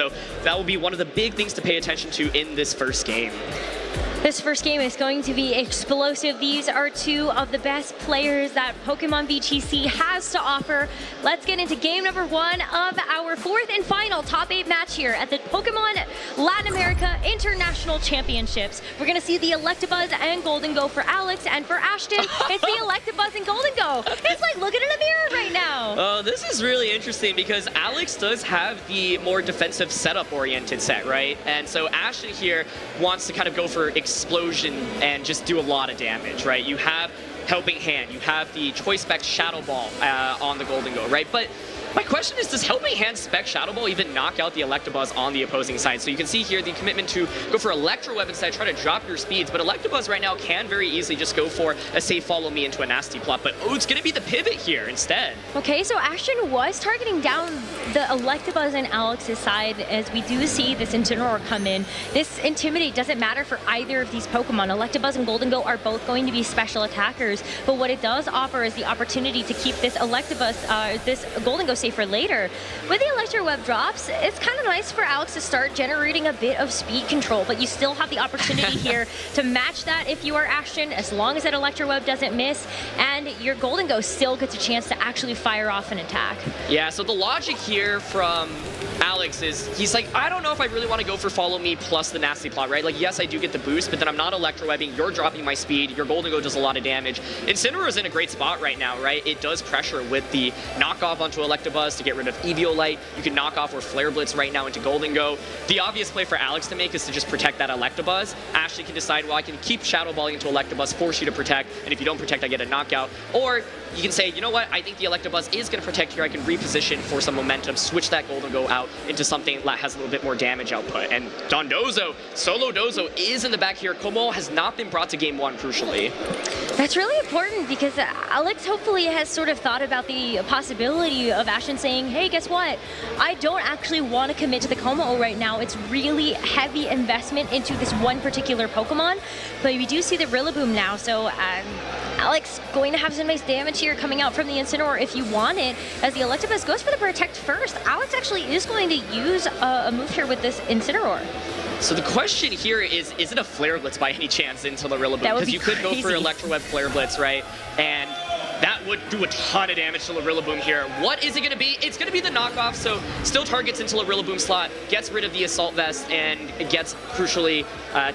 So that will be one of the big things to pay attention to in this first game. This first game is going to be explosive. These are two of the best players that Pokemon VGC has to offer. Let's get into game number 1 of our 4th and final top 8 match here at the Pokemon Latin America International Championships. We're going to see the Electabuzz and Golden Go for Alex, and for ASHTON, it's the Electabuzz and Golden Go. It's like looking in a mirror right now. This is really interesting because Alex does have the more defensive setup-oriented set, right? And so ASHTON here wants to kind of go for explosion and just do a lot of damage, right? You have Helping Hand, you have the Choice Spec Shadow Ball on the Golden Go, right? But my question is, does Helping Hand Spec Shadow Ball even knock out the Electabuzz on the opposing side? So you can see here the commitment to go for Electro Web instead, try to drop your speeds, but Electabuzz right now can very easily just go for a safe follow me into a nasty plot, but it's going to be the pivot here instead. Okay, so ASHTON was targeting down the Electabuzz and Alex's side as we do see this Incineroar come in. This Intimidate doesn't matter for either of these Pokemon. Electabuzz and Golden Go are both going to be special attackers, but what it does offer is the opportunity to keep this Electabuzz, this Golden Go safe for later. With the Electro Web drops, it's kind of nice for Alex to start generating a bit of speed control, but you still have the opportunity here to match that if you are ASHTON, as long as that Electro Web doesn't miss, and your Golden Go still gets a chance to actually fire off an attack. Yeah, so the logic here from Alex is, he's like, I don't know if I really want to go for Follow Me plus the Nasty Plot, right? Like, yes, I do get the boost, but then I'm not Electro Webbing, you're dropping my speed, your Golden Go does a lot of damage. Incineroar is in a great spot right now, right? It does pressure with the knockoff onto Electabuzz to get rid of Eviolite. You can knock off or Flare Blitz right now into Golden Go. The obvious play for Alex to make is to just protect that Electabuzz. ASHTON can decide, well, I can keep Shadow Balling into Electabuzz, force you to protect, and if you don't protect, I get a knockout. Or you can say, you know what, I think the Electabuzz is going to protect here. I can reposition for some momentum, switch that Golden Go out into something that has a little bit more damage output. And Dondozo, Solo Dozo is in the back here. Como has not been brought to game 1, crucially. That's really important because Alex hopefully has sort of thought about the possibility of ASHTON saying, hey, guess what? I don't actually want to commit to the Como right now. It's really heavy investment into this one particular Pokemon, but we do see the Rillaboom now, so Alex going to have some nice damage here coming out from the Incineroar if you want it, as the Electabuzz goes for the Protect first. Alex actually is going to use a move here with this Incineroar. So the question here is it a Flare Blitz by any chance into the Rillaboom? Because you could go for Electro Web Flare Blitz, right? And that would do a ton of damage to the Rillaboom here. What is it going to be? It's going to be the knockoff, so still targets into the Rillaboom slot, gets rid of the Assault Vest, and gets, crucially,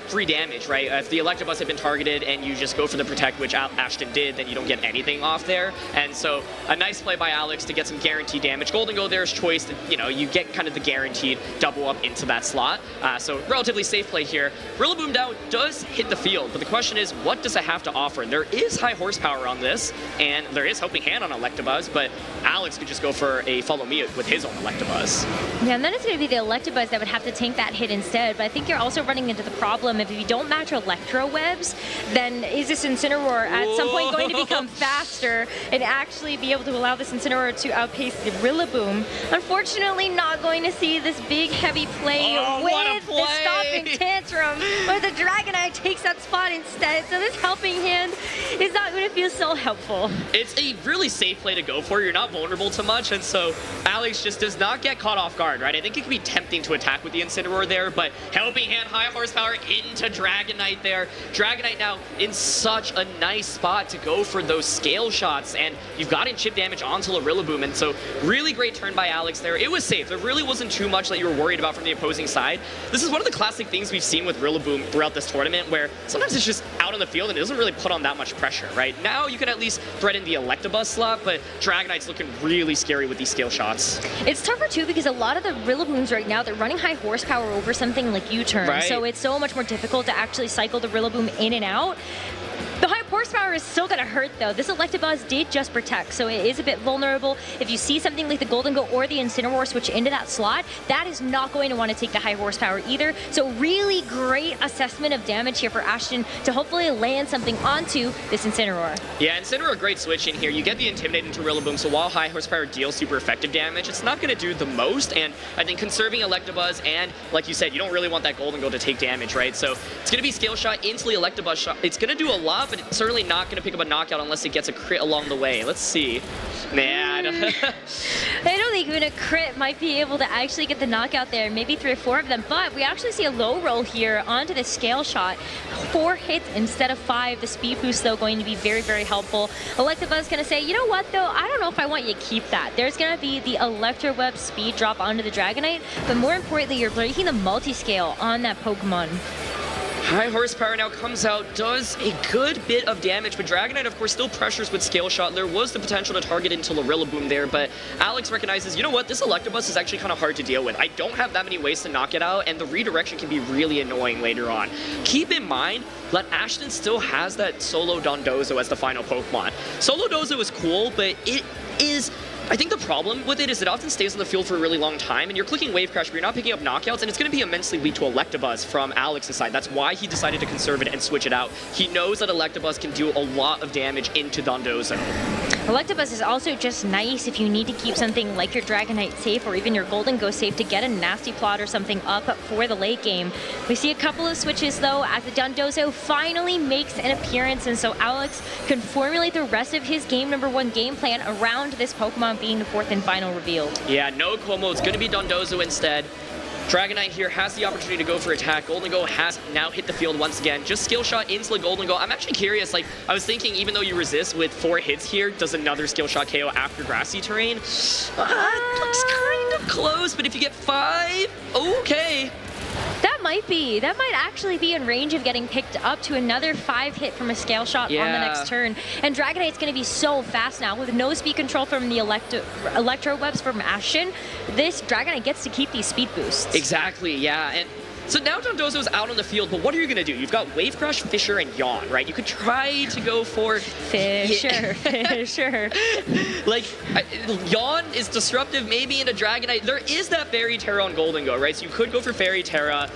3 damage, right? If the Electabuzz had been targeted and you just go for the Protect, which ASHTON did, then you don't get anything off there. And so a nice play by Alex to get some guaranteed damage. Golden Go, there's choice, you know, you get kind of the guaranteed double up into that slot. So relatively safe play here. Rillaboom now does hit the field, but the question is, what does it have to offer? There is high horsepower on this, and there is Helping Hand on Electabuzz, but Alex could just go for a Follow Me with his own Electabuzz. Yeah, and then it's going to be the Electabuzz that would have to tank that hit instead, but I think you're also running into the problem if you don't match Electro Webs, then is this Incineroar at some point going to become faster and actually be able to allow this Incineroar to outpace the Rillaboom? Unfortunately, not going to see this big heavy play with the Stopping Tantrum, where the Dragonite takes that spot instead, so this Helping Hand is not going to feel so helpful. It's a really safe play to go for. You're not vulnerable to much, and so Alex just does not get caught off guard, right? I think it could be tempting to attack with the Incineroar there, but Helping Hand, high horsepower into Dragonite there. Dragonite now in such a nice spot to go for those scale shots, and you've gotten chip damage onto the Rillaboom, and so really great turn by Alex there. It was safe. There really wasn't too much that you were worried about from the opposing side. This is one of the classic things we've seen with Rillaboom throughout this tournament, where sometimes it's just out on the field and it doesn't really put on that much pressure, right? Now you can at least threaten the Electabuzz slot, but Dragonite's looking really scary with these scale shots. It's tougher too because a lot of the Rillabooms right now, they're running high horsepower over something like U-turn, right. So it's so much more difficult to actually cycle the Rillaboom in and out. The high horsepower is still going to hurt though. This Electabuzz did just Protect, so it is a bit vulnerable. If you see something like the Golden Go or the Incineroar switch into that slot, that is not going to want to take the high horsepower either. So really great assessment of damage here for ASHTON to hopefully land something onto this Incineroar. Yeah, Incineroar, great switch in here. You get the Intimidate into Rillaboom, so while high horsepower deals super effective damage, it's not going to do the most, and I think conserving Electabuzz, and like you said, you don't really want that Golden Go to take damage, right? So it's going to be Scale Shot into the Electabuzz shot. It's going to do a lot, but it's certainly not not going to pick up a knockout unless it gets a crit along the way. Let's see. Man. I don't think even a crit might be able to actually get the knockout there, maybe 3 or 4 of them, but we actually see a low roll here onto the scale shot. 4 hits instead of 5. The speed boost, though, going to be very, very helpful. Electabuzz going to say, you know what, though, I don't know if I want you to keep that. There's going to be the Electro Web speed drop onto the Dragonite, but more importantly, you're breaking the multi-scale on that Pokemon. High horsepower now comes out, does a good bit of damage, but Dragonite, of course, still pressures with Scale Shot. There was the potential to target into Rillaboom there, but Alex recognizes, you know what, this Electabuzz is actually kind of hard to deal with. I don't have that many ways to knock it out, and the redirection can be really annoying later on. Keep in mind that ASHTON still has that Solo Dondozo as the final Pokemon. Solo Dozo is cool, but it is... I think the problem with it is it often stays on the field for a really long time, and you're clicking Wave Crash, but you're not picking up knockouts, and it's going to be immensely weak to Electabuzz from Alex's side. That's why he decided to conserve it and switch it out. He knows that Electabuzz can do a lot of damage into Dondozo. Electabuzz is also just nice if you need to keep something like your Dragonite safe or even your Golden Ghost safe to get a nasty plot or something up for the late game. We see a couple of switches, though, as the Dondozo finally makes an appearance, and so Alex can formulate the rest of his game number 1 game plan around this Pokemon being the 4th and final reveal. Yeah, no Como. It's going to be Dondozo instead. Dragonite here has the opportunity to go for attack. Golden Go has now hit the field once again. Just Skill Shot into the Golden Go. I'm actually curious, like, I was thinking even though you resist with 4 hits here, does another Skill Shot KO after grassy terrain? Looks kind of close, but if you get 5, okay. That might actually be in range of getting picked up to another 5 hit from a Scale Shot on the next turn. And Dragonite's going to be so fast now with no speed control from the Electro Webs from ASHTON. This Dragonite gets to keep these speed boosts. Exactly, yeah. And so now Dondozo's out on the field, but what are you going to do? You've got Wave Crash, Fissure, and Yawn, right? You could try to go for... Fissure. Like, Yawn is disruptive maybe into Dragonite. There is that Fairy Terra on Golden Go, right? So you could go for Fairy Terra.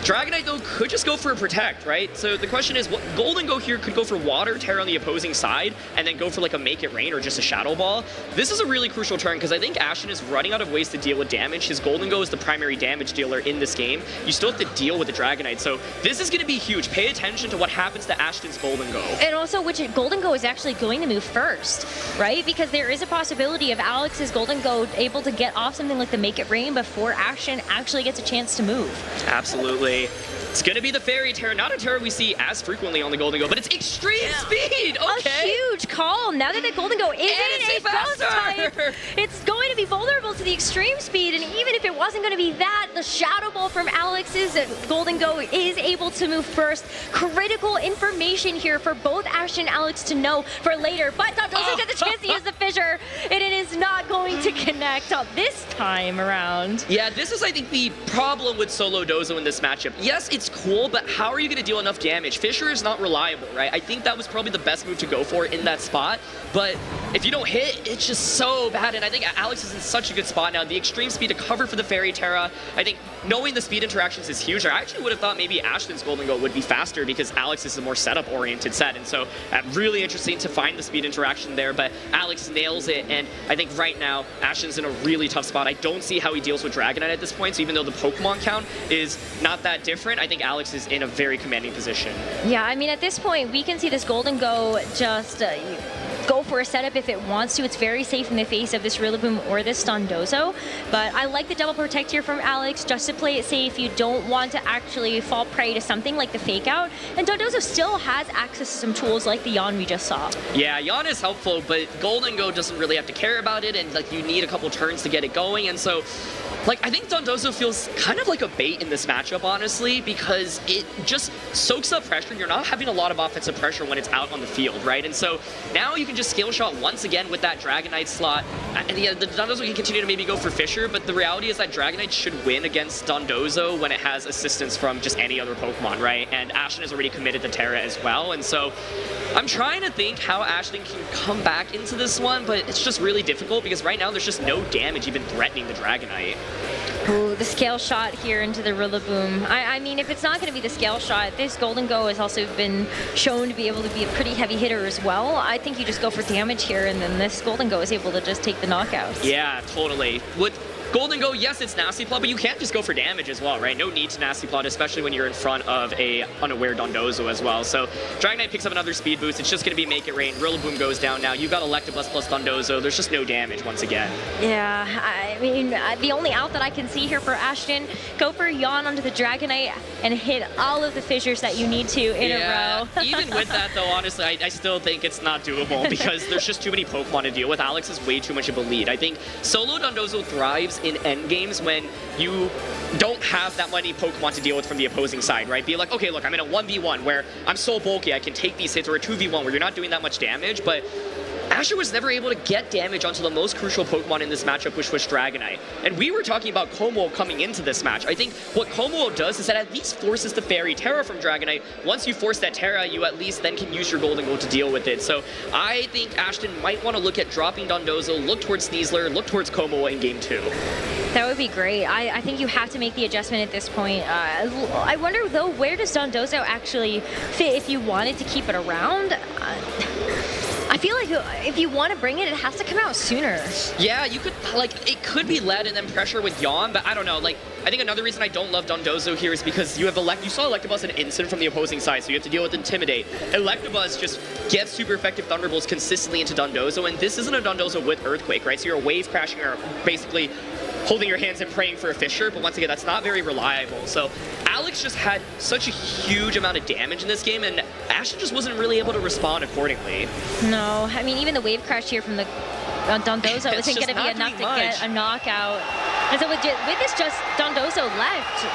Dragonite, though, could just go for a Protect, right? So the question is, what Golden Go here could go for Water Terra on the opposing side, and then go for like a Make It Rain or just a Shadow Ball. This is a really crucial turn, because I think ASHTON is running out of ways to deal with damage. His Golden Go is the primary damage dealer in this game. You still have to deal with the Dragonite, so this is going to be huge. Pay attention to what happens to ASHTON's Golden Go. And also, which Golden Go is actually going to move first, right? Because there is a possibility of Alex's Golden Go able to get off something like the Make It Rain before ASHTON actually gets a chance to move. Absolutely. It's going to be the Fairy Terra, not a Terra we see as frequently on the Golden Go, but it's Extreme Speed! Okay. A huge call. Now that the Golden Go isn't a Ghost type, it's going to be vulnerable to the Extreme Speed, and even if it wasn't going to be that, the Shadow Ball from Alex's Golden Go is able to move first. Critical information here for both ASHTON and Alex to know for later, but Dondozo gets the chance to use the Fissure, and it is not going to connect this time around. Yeah, this is, I think, the problem with Solo Dozo in this matchup. Yes, it's cool, but how are you going to deal enough damage? Fissure is not reliable, right? I think that was probably the best move to go for in that spot, but if you don't hit, it's just so bad, and I think Alex is in such a good spot now. The Extreme Speed to cover for the Fairy Terra, I think knowing the speed interactions is huge. I actually would have thought maybe ASHTON's Golden Go would be faster because Alex is a more setup-oriented set, and so really interesting to find the speed interaction there, but Alex nails it, and I think right now, ASHTON's in a really tough spot. I don't see how he deals with Dragonite at this point, so even though the Pokemon count is not that different, I think Alex is in a very commanding position. Yeah, I mean, at this point, we can see this Golden Go just go for a setup if it wants to. It's very safe in the face of this Rillaboom or this Dondozo, but I like the double protect here from Alex just to play it safe. You don't want to actually fall prey to something like the Fake Out, and Dondozo still has access to some tools like the Yawn we just saw. Yeah, Yawn is helpful, but Golden Go doesn't really have to care about it, and like you need a couple turns to get it going, and so like, I think Dondozo feels kind of like a bait in this matchup, honestly, because it just soaks up pressure. You're not having a lot of offensive pressure when it's out on the field, right? And so now you can just Scale Shot once again with that Dragonite slot. And yeah, the Dondozo can continue to maybe go for Fissure, but the reality is that Dragonite should win against Dondozo when it has assistance from just any other Pokemon, right? And ASHTON has already committed to Terra as well, and so I'm trying to think how ASHTON can come back into this one, but it's just really difficult because right now there's just no damage even threatening the Dragonite. Ooh, the Scale Shot here into the Rillaboom. I mean, if it's not going to be the Scale Shot, this Golden Go has also been shown to be able to be a pretty heavy hitter as well. I think you just go for damage here, and then this Golden Go is able to just take the knockouts. Yeah, totally. Golden Go, yes, it's Nasty Plot, but you can't just go for damage as well, right? No need to Nasty Plot, especially when you're in front of a unaware Dondozo as well. So Dragonite picks up another speed boost. It's just going to be Make It Rain. Rillaboom goes down now. You've got Electabuzz plus Dondozo. There's just no damage once again. Yeah, I mean, the only out that I can see here for ASHTON, go for Yawn onto the Dragonite and hit all of the fissures that you need to in a row. Even with that, though, honestly, I still think it's not doable because there's just too many Pokemon to deal with. Alex is way too much of a lead. I think solo Dondozo thrives in endgames when you don't have that many Pokemon to deal with from the opposing side, right? Be like, okay, look, I'm in a 1v1 where I'm so bulky, I can take these hits, or a 2v1 where you're not doing that much damage, but Asher was never able to get damage onto the most crucial Pokemon in this matchup, which was Dragonite. And we were talking about Como coming into this match. I think what Como does is that at least forces the Fairy Terra from Dragonite. Once you force that Terra, you at least then can use your Golden Gold to deal with it. So I think ASHTON might want to look at dropping Dondozo, look towards Sneasler, look towards Como in Game 2. That would be great. I think you have to make the adjustment at this point. I wonder, though, where does Dondozo actually fit if you wanted to keep it around? I feel like if you want to bring it, it has to come out sooner. Yeah, you could, like, it could be lead and then pressure with Yawn, but I don't know. Like, I think another reason I don't love Dondozo here is because you have you saw Electabuzz and Instant from the opposing side, so you have to deal with Intimidate. Electabuzz just gets super effective Thunderbolts consistently into Dondozo, and this isn't a Dondozo with Earthquake, right? So you're wave crashing or basically holding your hands and praying for a Fissure, but once again, that's not very reliable. So Alex just had such a huge amount of damage in this game, and ASHTON just wasn't really able to respond accordingly. No, I mean, even the wave crash here from the Dondozo isn't going to be enough to get a knockout. And so with this just Dondozo left,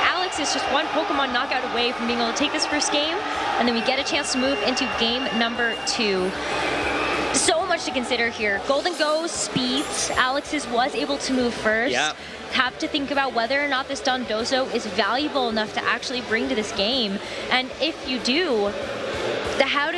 Alex is just one Pokemon knockout away from being able to take this first game, and then we get a chance to move into game number 2. So much to consider here. Golden Go speeds. Alex's was able to move first. Yep. Have to think about whether or not this Dondozo is valuable enough to actually bring to this game. And if you do, how do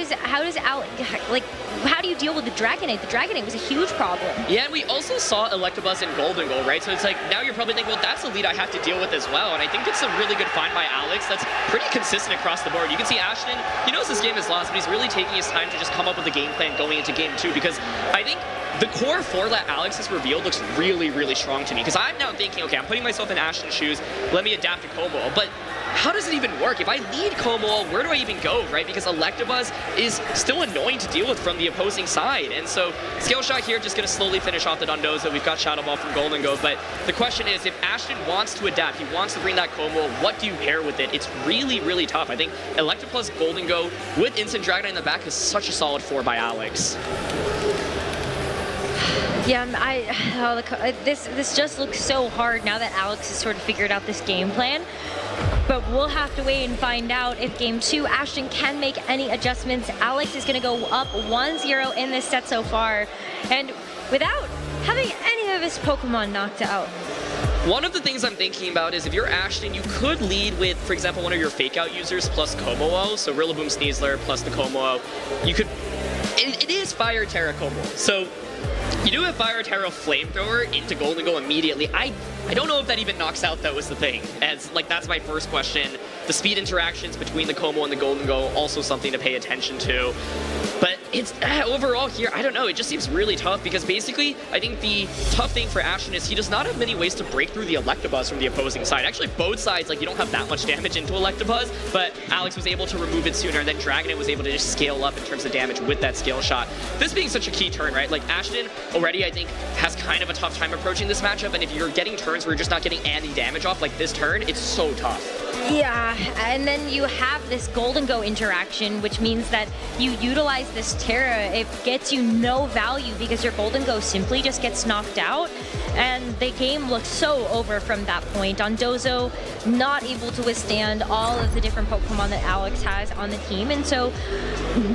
you deal with the Dragonite? The Dragonite was a huge problem. Yeah, and we also saw Electabuzz and Golden Gold, right? So it's like, now you're probably thinking, well, that's a lead I have to deal with as well. And I think it's a really good find by Alex that's pretty consistent across the board. You can see ASHTON, he knows this game is lost, but he's really taking his time to just come up with a game plan going into game 2, because I think the core 4 that Alex has revealed looks really, really strong to me. Because I'm now thinking, okay, I'm putting myself in ASHTON's shoes, let me adapt to Como. But how does it even work? If I lead Como, where do I even go, right? Because Electabuzz is still annoying to deal with from the opposing side. And so Scale Shot here just going to slowly finish off the Dondozo. We've got Shadow Ball from Golden Go. But the question is, if ASHTON wants to adapt, he wants to bring that Como, what do you pair with it? It's really, really tough. I think Electabuzz Golden Go with Instant Dragonite in the back is such a solid 4 by Alex. Yeah, this just looks so hard now that Alex has sort of figured out this game plan. But we'll have to wait and find out if game 2, ASHTON can make any adjustments. Alex is going to go up 1-0 in this set so far, and without having any of his Pokemon knocked out. One of the things I'm thinking about is if you're ASHTON, you could lead with, for example, one of your Fake Out users plus Como-O, so Rillaboom Sneasler plus the Como-O. You could, it is Fire Terra Como, so you do have Fire Terra Flamethrower into Golden Go immediately. I don't know if that even knocks out, though, is the thing. As, like, that's my first question. The speed interactions between the Como and the Golden Go, also something to pay attention to. But it's overall here, I don't know, it just seems really tough because basically, I think the tough thing for ASHTON is he does not have many ways to break through the Electabuzz from the opposing side. Actually, both sides, like, you don't have that much damage into Electabuzz, but Alex was able to remove it sooner, and then Dragonite was able to just scale up in terms of damage with that Scale Shot. This being such a key turn, right? Like, ASHTON already, I think, has kind of a tough time approaching this matchup, and if you're getting turns where you're just not getting any damage off, like this turn, it's so tough. Yeah, and then you have this Golden Go interaction, which means that you utilize this Terra. It gets you no value because your Golden Go simply just gets knocked out, and the game looks so over from that point. Dondozo not able to withstand all of the different Pokemon that Alex has on the team, and so,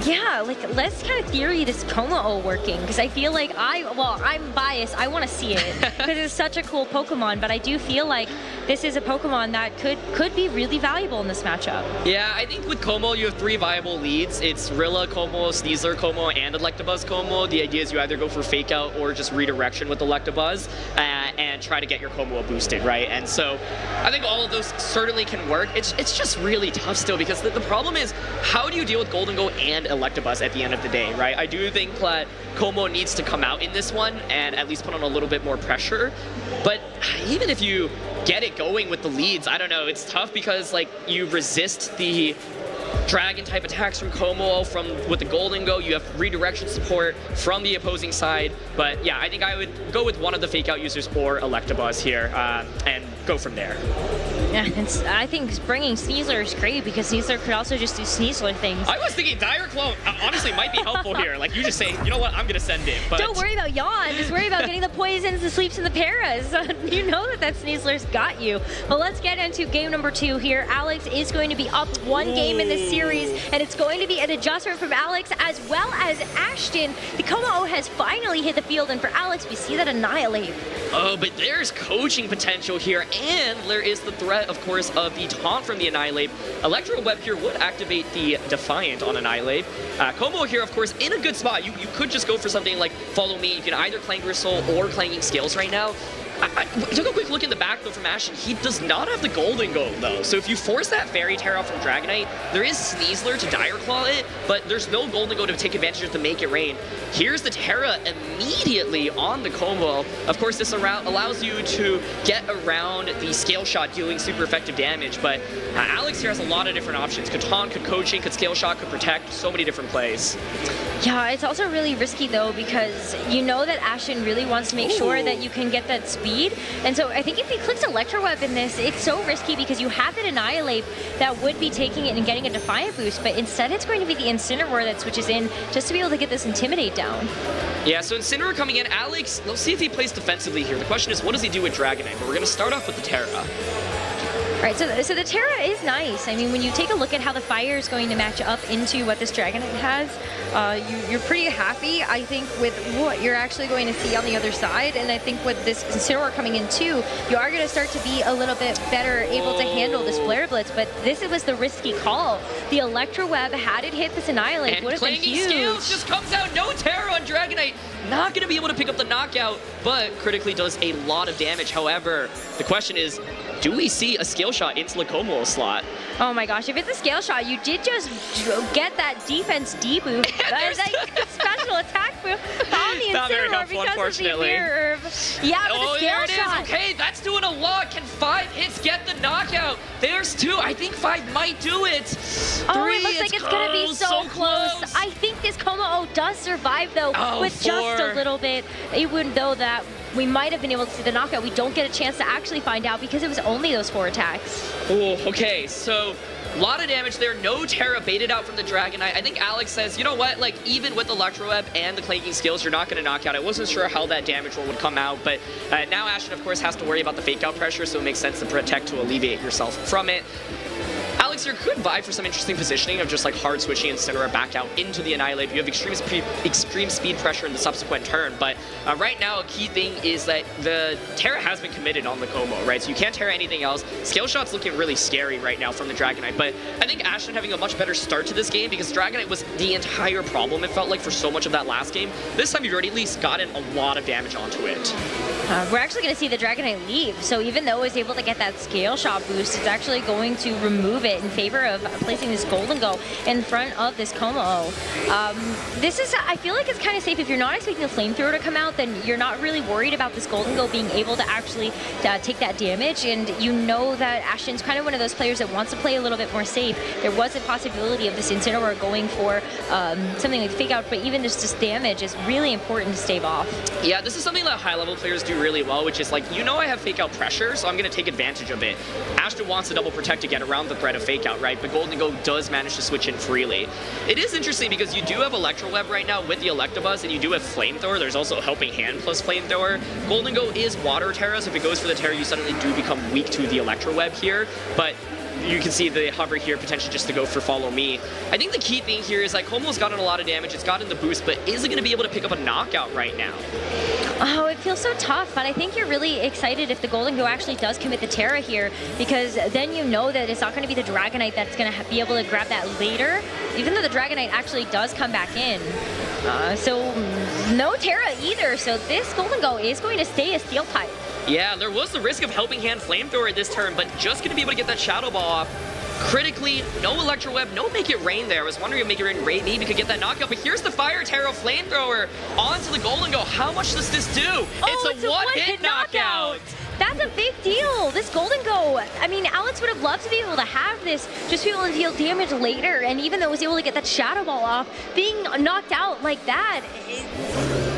yeah, like, let's kind of theory this Como-O working, because I feel like I'm biased. I want to see it because it's such a cool Pokemon, but I do feel like this is a Pokemon that could be really valuable in this matchup. Yeah, I think with Como, you have 3 viable leads. It's Rilla, Como, Sneasler, Como, and Electabuzz Como. The idea is you either go for Fake Out or just redirection with Electabuzz. and try to get your combo boosted, right? And so I think all of those certainly can work. It's just really tough still, because the problem is, how do you deal with Golden Go and Electabuzz at the end of the day, right? I do think that Como needs to come out in this one and at least put on a little bit more pressure. But even if you get it going with the leads, I don't know, it's tough because like you resist the dragon type attacks from Como with the Golden Go. You have redirection support from the opposing side. But yeah, I think I would go with one of the fake out users or Electabuzz here and go from there. Yeah, I think bringing Sneasler is great because Sneasler could also just do Sneasler things. I was thinking Dire Claw honestly might be helpful here. Like you just say, you know what, I'm gonna send it. But don't worry about Yawn. Just worry about getting the poisons, the sleeps, and the paras. You know that Sneasler's got you. But let's get into game number 2 here. Alex is going to be up 1 game in this series, and it's going to be an adjustment from Alex as well as ASHTON. The Como has finally hit the field, and for Alex, we see that Annihilate. Oh, but there's coaching potential here, and there is the threat, of course, of the taunt from the Annihilate. Electro Web here would activate the Defiant on Annihilate. Como here, of course, in a good spot. You could just go for something like Follow Me. You can either Clang Gristle or Clanging Scales right now. I took a quick look in the back, though, from ASHTON. He does not have the Golden Go, though. So if you force that Fairy Tera from Dragonite, there is Sneasler to Dire Claw it, but there's no Golden Go to take advantage of to make it rain. Here's the Tera immediately on the Como. Of course, this allows you to get around the Scale Shot dealing super effective damage, but Alex here has a lot of different options. Could taunt, could coaching, could Scale Shot, could protect, so many different plays. Yeah, it's also really risky, though, because you know that ASHTON really wants to make sure that you can get that speed. And so I think if he clicks Electro Web in this, it's so risky because you have an Annihilate that would be taking it and getting a Defiant boost, but instead it's going to be the Incineroar that switches in just to be able to get this Intimidate down. Yeah, so Incineroar coming in. Alex, let's see if he plays defensively here. The question is, what does he do with Dragonite? But we're going to start off with the Tera. Right, so the Tera is nice. I mean, when you take a look at how the fire is going to match up into what this Dragonite has, you're pretty happy, I think, with what you're actually going to see on the other side. And I think with this Incineroar coming in too, you are going to start to be a little bit better able to handle this Flare Blitz. But this was the risky call. The Electro Web, had it hit this Annihilate, would have been huge. Scales just comes out, no Tera on Dragonite. Not going to be able to pick up the knockout, but critically does a lot of damage. However, the question is, do we see a Scale Shot into the Como slot? Oh my gosh, if it's a Scale Shot, you did just get that defense debuff. That special attack boost on the Incineroar because of the Mirror Herb. Yeah, but the Scale Shot. Okay, that's doing a lot. Can 5 hits get the knockout? There's 2. I think 5 might do it. 3, it looks like it's going to be so close. I think this Como does survive, though, with 4. Just a little bit. Even though that we might have been able to see the knockout, we don't get a chance to actually find out because it was only those 4 attacks. Oh, okay, so a lot of damage there. No Tera baited out from the Dragonite. I think Alex says, you know what, like even with Electro Web and the Clanging Skills, you're not going to knock out. I wasn't sure how that damage roll would come out, but now ASHTON, of course, has to worry about the fake out pressure, so it makes sense to protect to alleviate yourself from it. Alex here could vie for some interesting positioning of just like hard switching Incineroar back out into the Annihilate. You have extreme speed pressure in the subsequent turn, but right now a key thing is that the Tera has been committed on the Como, right? So you can't Tera anything else. Scale Shot's looking really scary right now from the Dragonite, but I think ASHTON having a much better start to this game because Dragonite was the entire problem, it felt like, for so much of that last game. This time you've already at least gotten a lot of damage onto it. We're actually going to see the Dragonite leave, so even though it was able to get that Scale Shot boost, it's actually going to remove it in favor of placing this Golden Go in front of this Como. This is, I feel like it's kind of safe. If you're not expecting the Flamethrower to come out, then you're not really worried about this Golden Go being able to actually take that damage, and you know that ASHTON's kind of one of those players that wants to play a little bit more safe. There was a possibility of this Incineroar going for something like Fake Out, but even just this damage is really important to stave off. Yeah, this is something that high-level players do really well, which is like, you know, I have Fake Out pressure, so I'm going to take advantage of it. ASHTON wants to double protect to get around the threat of Fake Out, right? But Golden Go does manage to switch in freely. It is interesting because you do have Electro Web right now with the Electabuzz, and you do have Flamethrower. There's also Helping Hand plus Flamethrower. Golden Go is Water Tera, so if it goes for the Tera, you suddenly do become weak to the Electro Web here. But you can see the hover here potentially just to go for Follow Me. I think the key thing here is like Como's gotten a lot of damage, it's gotten the boost, but is it going to be able to pick up a knockout right now? Oh, it feels so tough, but I think you're really excited if the Golden Go actually does commit the Tera here, because then you know that it's not going to be the Dragonite that's going to be able to grab that later, even though the Dragonite actually does come back in. So no Tera either, so this Golden Go is going to stay a Steel type. Yeah, there was the risk of Helping Hand Flamethrower this turn, but just going to be able to get that Shadow Ball off. Critically, no Electro Web, no Make It Rain there. I was wondering if Make It Rain maybe could get that knockout, but here's the Fire Terror Flamethrower onto the Golden Go. How much does this do? Oh, it's a one-hit knockout. That's a big deal. This Golden Go, I mean, Alex would have loved to be able to have this, just be able to deal damage later, and even though he was able to get that Shadow Ball off, being knocked out like that,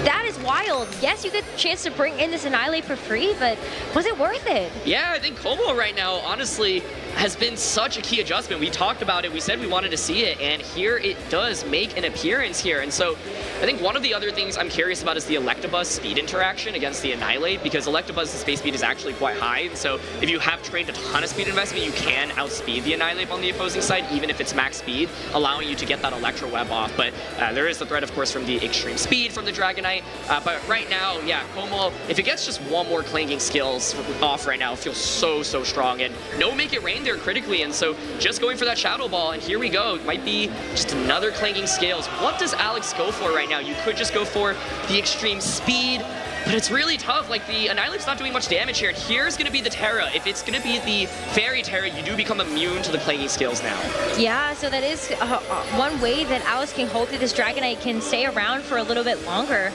that is wild. Yes, you get a chance to bring in this Annihilate for free, but was it worth it? Yeah, I think Como right now, honestly, has been such a key adjustment. We talked about it, we said we wanted to see it, and here it does make an appearance here. And so I think one of the other things I'm curious about is the Electabuzz speed interaction against the Annihilate, because Electabuzz's space speed is actually quite high. And so if you have trained a ton of speed investment, you can outspeed the Annihilate on the opposing side, even if it's max speed, allowing you to get that Electro Web off. But there is the threat, of course, from the extreme speed from the Dragonite. But right now, yeah, Como, if it gets just one more Clanging skills off right now, it feels so, so strong. And no Make It Rain there critically, and so just going for that Shadow Ball, and here we go. It might be just another Clanging Scales. What does Alex go for right now? You could just go for the extreme speed, but it's really tough. Like, the Annihilate's not doing much damage here, and here's going to be the Terra. If it's going to be the Fairy Terra, you do become immune to the Clanging Scales now. Yeah, so that is one way that Alex can hope that this Dragonite can stay around for a little bit longer.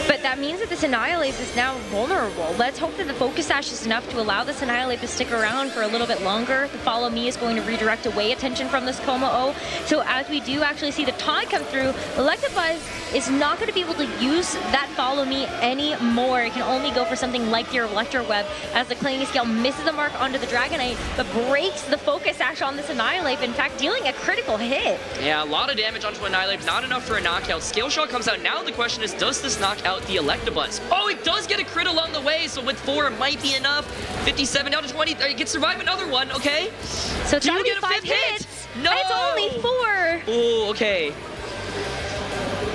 But that means that this Annihilate is now vulnerable. Let's hope that the Focus Sash is enough to allow this Annihilate to stick around for a little bit longer. The Follow Me is going to redirect away attention from this Como-O. So as we do actually see the taunt come through, Electabuzz is not going to be able to use that Follow Me anymore. It can only go for something like your Electro Web, as the Clanging Scale misses the mark onto the Dragonite, but breaks the Focus Sash on this Annihilate, in fact dealing a critical hit. Yeah, a lot of damage onto Annihilate, not enough for a knockout. Scale Shot comes out. Now the question is, does this knock out the Electabuzz? Oh, it does get a crit along the way, so with 4 it might be enough. 57 down to 20. It can survive another one, okay? So it's gonna be 5 hits. No! And it's only 4. Oh, okay.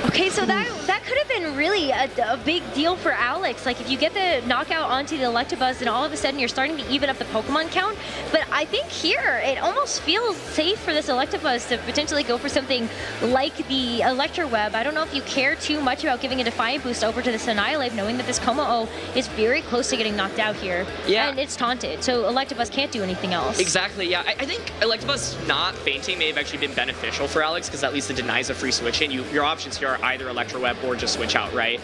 Okay, so that could have been really a big deal for Alex. Like, if you get the knockout onto the Electabuzz, then all of a sudden you're starting to even up the Pokemon count. But I think here, it almost feels safe for this Electabuzz to potentially go for something like the Electro Web. I don't know if you care too much about giving a Defiant Boost over to this Annihilate, knowing that this Como-O is very close to getting knocked out here. Yeah. And it's taunted, so Electabuzz can't do anything else. Exactly, yeah. I think Electabuzz not fainting may have actually been beneficial for Alex, because at least it denies a free switch in. Your options here are either Electro Web or just switch out, right?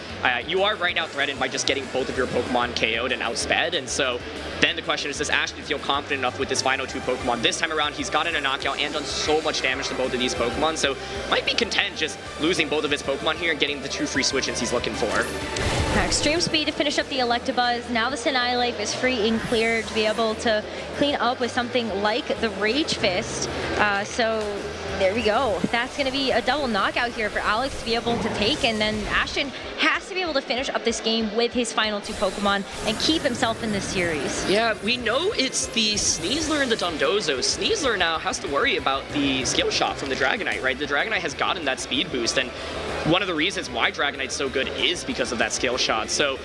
You are right now threatened by just getting both of your Pokemon KO'd and outsped, and so then the question is, does ASHTON feel confident enough with his final 2 Pokemon? This time around, he's gotten a knockout and done so much damage to both of these Pokemon, so might be content just losing both of his Pokemon here and getting the 2 free switches he's looking for. Extreme Speed to finish up the Electabuzz. Now the Annihilate is free and clear to be able to clean up with something like the Rage Fist. So there we go. That's going to be a double knockout here for Alex to be able to take, and then ASHTON has to be able to finish up this game with his final 2 Pokemon and keep himself in this series. Yeah, we know it's the Sneasler and the Dondozo. Sneasler now has to worry about the Skill Shot from the Dragonite, right? The Dragonite has gotten that speed boost, and one of the reasons why Dragonite's so good is because of that Skill Shot. So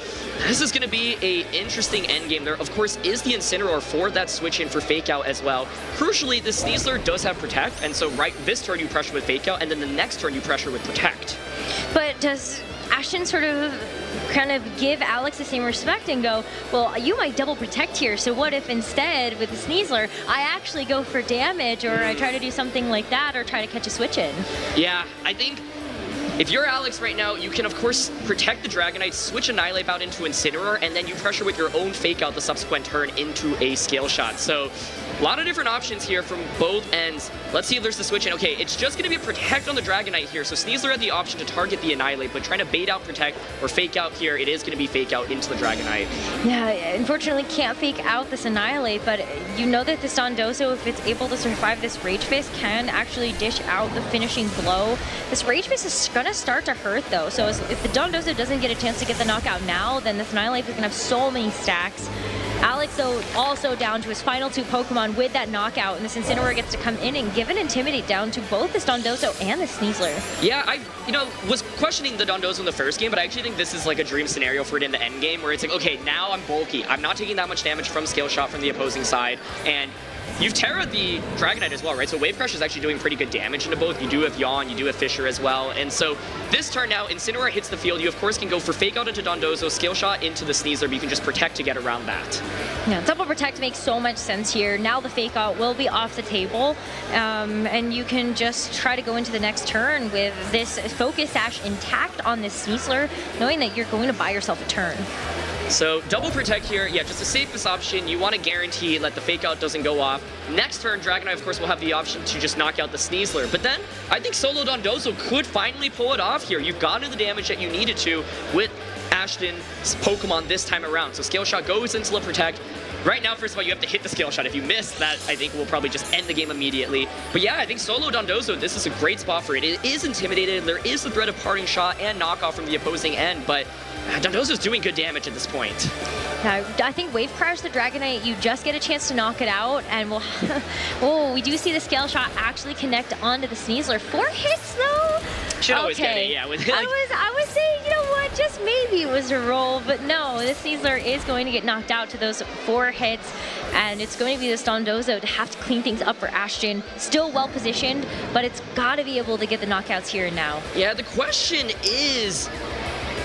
this is going to be a interesting endgame. There, of course, is the Incineroar for that switch in for Fake Out as well. Crucially, the Sneasler does have Protect, and so right this turn you pressure with Fake Out, and then the next turn you pressure with Protect. But does ASHTON sort of kind of give Alex the same respect and go, well, you might double protect here, so what if instead with the Sneasler I actually go for damage, or I try to do something like that, or try to catch a switch in? Yeah, I think if you're Alex right now, you can of course protect the Dragonite, switch Annihilate out into Incineroar, and then you pressure with your own Fake Out the subsequent turn into a Scale Shot. So a lot of different options here from both ends. Let's see if there's the switch in. Okay, it's just going to be a Protect on the Dragonite here. So Sneasler had the option to target the Annihilate, but trying to bait out Protect or Fake Out here, it is going to be Fake Out into the Dragonite. Yeah, unfortunately can't Fake Out this Annihilate, but you know that this Dondozo, if it's able to survive this Rage Fist, can actually dish out the finishing blow. This Rage Fist is going to start to hurt though, so if the Dondozo doesn't get a chance to get the knockout now, then this Annihilate is going to have so many stacks. Alex, though, also down to his final 2 Pokemon with that knockout, and this Incineroar gets to come in and give an Intimidate down to both this Dondozo and the Sneasler. Yeah, I was questioning the Dondozo in the first game, but I actually think this is like a dream scenario for it in the end game, where it's like, okay, now I'm bulky. I'm not taking that much damage from Scale Shot from the opposing side, and you've Terra'd the Dragon Knight as well, right? So Wave Crash is actually doing pretty good damage into both. You do have Yawn, you do have Fissure as well. And so this turn now, Incineroar hits the field. You, of course, can go for Fake Out into Dondozo, Skill Shot into the Sneasler, but you can just Protect to get around that. Yeah, double Protect makes so much sense here. Now the Fake Out will be off the table, and you can just try to go into the next turn with this Focus Sash intact on this Sneasler, knowing that you're going to buy yourself a turn. So double Protect here, yeah, just the safest option. You want to guarantee that the Fake Out doesn't go off. Next turn, Dragon Knight, of course, will have the option to just knock out the Sneasler. But then, I think solo Dondozo could finally pull it off here. You've gotten the damage that you needed to with ASHTON's Pokemon this time around. So Scale Shot goes into the Protect. Right now, first of all, you have to hit the Scale Shot. If you miss that, I think we'll probably just end the game immediately. But yeah, I think solo Dondozo, this is a great spot for it. It is intimidated. There is the threat of Parting Shot and knockoff from the opposing end, but Dondozo's doing good damage at this point. Now, I think Wave Crash the Dragonite, you just get a chance to knock it out, and we'll oh, we do see the Scale Shot actually connect onto the Sneasler. 4 hits though? Should always get it, yeah. With, like, I was saying, you know what, just maybe it was a roll, but no, this Sneasler is going to get knocked out to those 4 hits, and it's going to be this Dondozo to have to clean things up for ASHTON. Still well positioned, but it's got to be able to get the knockouts here and now. Yeah, the question is,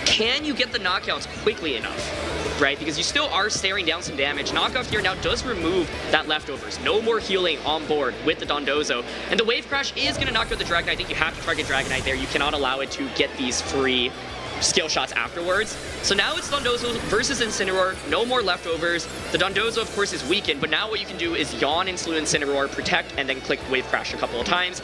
can you get the knockouts quickly enough, right? Because you still are staring down some damage. Knockoff here now does remove that leftovers. No more healing on board with the Dondozo. And the Wave Crash is going to knock out the Dragonite. I think you have to target Dragonite there. You cannot allow it to get these free skill shots afterwards. So now it's Dondozo versus Incineroar. No more leftovers. The Dondozo, of course, is weakened, but now what you can do is Yawn into Incineroar, Protect, and then click Wave Crash a couple of times.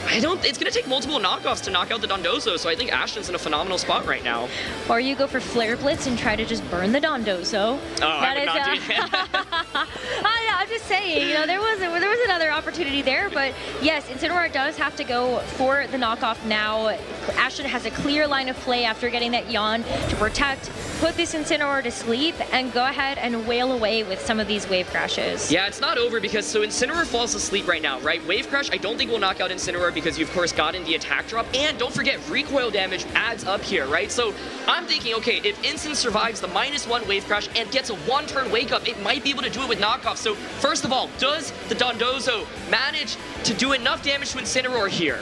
It's going to take multiple knockoffs to knock out the Dondozo, so I think ASHTON's in a phenomenal spot right now. Or you go for Flare Blitz and try to just burn the Dondozo. Oh, I would not do that. I'm just saying, you know, there was another opportunity there, but yes, Incineroar does have to go for the knockoff now. ASHTON has a clear line of play after getting that Yawn to Protect, put this Incineroar to sleep, and go ahead and wail away with some of these Wave Crashes. Yeah, it's not over because, so Incineroar falls asleep right now, right? Wave Crash, I don't think will knock out Incineroar because you, of course, got in the attack drop, and don't forget, recoil damage adds up here, right? So I'm thinking, okay, if Incin survives the -1 Wave Crash and gets a 1-turn Wake Up, it might be able to do it with knockoff. So first of all, does the Dondozo manage to do enough damage to Incineroar here?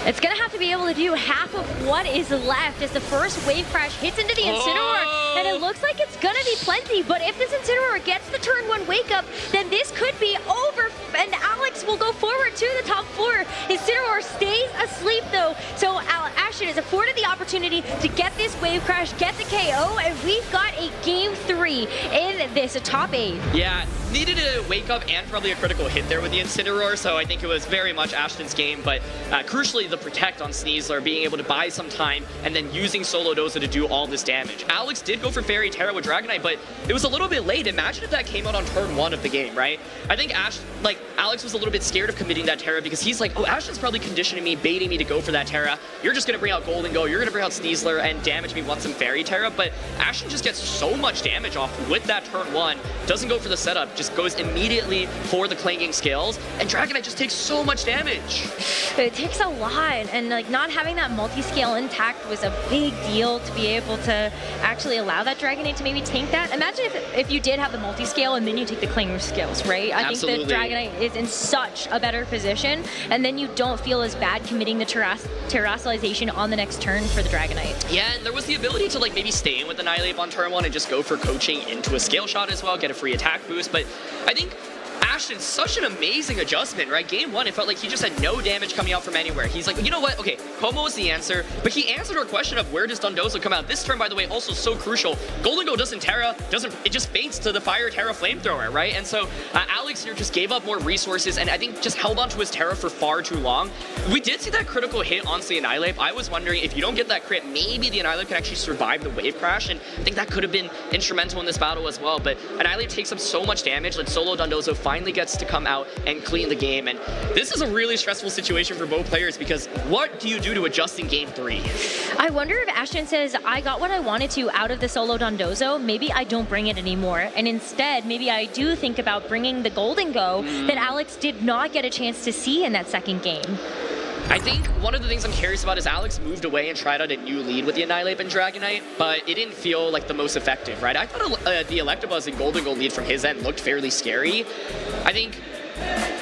It's going to have to be able to do half of what is left as the first Wave Crash hits into the Incineroar, and it looks like it's going to be plenty, but if this Incineroar gets the turn 1 Wake Up, then this could be over, and Alex will go forward to the top floor. Incineroar stays asleep though, so ASHTON is afforded the opportunity to get this Wave Crash, get the KO, and we've got a Game 3 in this top 8. Yeah, needed a Wake Up and probably a critical hit there with the Incineroar, so I think it was very much ASHTON's game, but crucially the Protect on Sneasler, being able to buy some time and then using Solo Doza to do all this damage. Alex did go for Fairy Terra with Dragonite, but it was a little bit late. Imagine if that came out on turn 1 of the game, right? I think Alex was a little bit scared of committing that Terra because he's like, oh, ASHTON's probably conditioning me, baiting me to go for that Terra. You're just going to bring out Golden Go, you're going to bring out Sneasler and damage me once in Fairy Terra, but ASHTON just gets so much damage off with that turn 1, doesn't go for the setup, just goes immediately for the clanging scales, and Dragonite just takes so much damage. It takes a lot, and like not having that multi-scale intact was a big deal to be able to actually allow that Dragonite to maybe tank that. Imagine if you did have the multi-scale and then you take the clanger scales, right? I Absolutely. think that Dragonite is in such a better position, and then you don't feel as bad committing the terrestrialization on the next turn for the Dragonite. Yeah, and there was the ability to like maybe stay in with Annihilate on turn 1 and just go for coaching into a Scale Shot as well, get a free attack boost, but I think ASHTON's such an amazing adjustment, right? Game 1, it felt like he just had no damage coming out from anywhere. He's like, you know what? Okay, Como was the answer, but he answered our question of where does Dondozo come out. This turn, by the way, also so crucial. Golden Go doesn't Terra, it just faints to the Fire Terra Flamethrower, right? And so Alex here just gave up more resources and I think just held onto his Terra for far too long. We did see that critical hit on the Annihilate. I was wondering if you don't get that crit, maybe the Annihilate could actually survive the Wave Crash, and I think that could have been instrumental in this battle as well. But Annihilate takes up so much damage that solo Dondozo finally gets to come out and clean the game, and this is a really stressful situation for both players because what do you do to adjust in Game 3? I wonder if ASHTON says, I got what I wanted to out of the solo Dondozo, maybe I don't bring it anymore, and instead maybe I do think about bringing the Golden Go that Alex did not get a chance to see in that second game. I think one of the things I'm curious about is Alex moved away and tried out a new lead with the Annihilate and Dragonite, but it didn't feel like the most effective, right? I thought the Electabuzz and Golden Go lead from his end looked fairly scary. I think